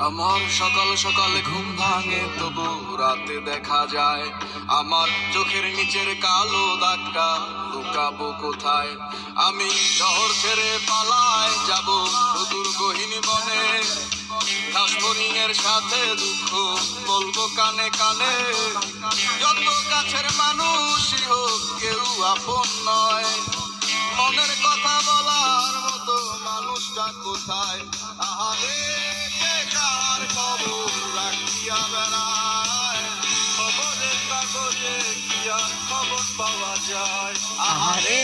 আমার সকাল সকালে ঘুম ভাঙে, তবু রাতে দেখা যায় আমার চোখের নিচের কালো দাগটা লুকাবো কোথায়। আমি শহর ছেড়ে পালায় যাব সুদূর গহীন বনে, ঘাস হরিণের সাথে দুঃখ বলবো কানে কানে। যত কাছের মানুষই হোক কেউ আপন নয়, মনের কথা বলার মতো মানুষটা কোথায়। আহারে কে কার খবর রাখিয়া বেড়ায়, খবরের কাগজে কি আর খবর পাওয়া যায়। আহারে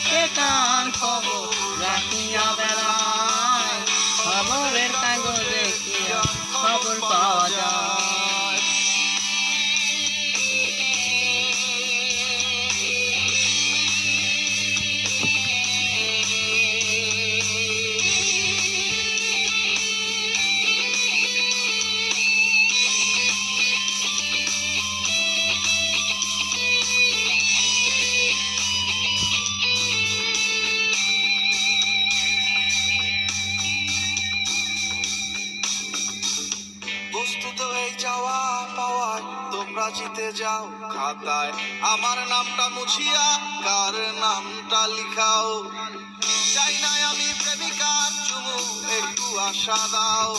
কে কার খবর রাখিয়া বেড়ায়, খবরের কাগজে কি আর খবর পাওয়া যায়। বস্তুত এই যাওয়া পাওয়ায় তোমরা জিতে যাও খাতায়, আমার নামটা মুছিয়া কার নামটা লিখাও। চাই নাই আমি প্রেমিকার চুমু, একটু আশা দাও।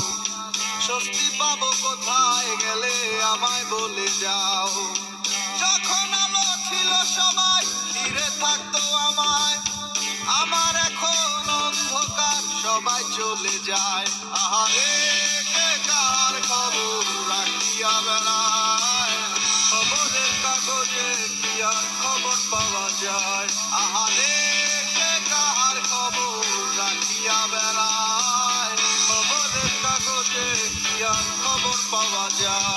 স্বস্তি পাবো কোথায় গেলে আমায় বলে যাও। যখন আলো ছিল সবাই ঘিরে থাকতো আমায়, আমার এখন অন্ধকার সবাই চলে যায়। আহারে কে কার খবর রাখিয়া বেড়ায়, খবরের কাগজে কি আর খবর পাওয়া যায়। আহারে কে কার খবর রাখিয়া বেড়ায়, খবরের কাগজে কি আর খবর পাওয়া যায়।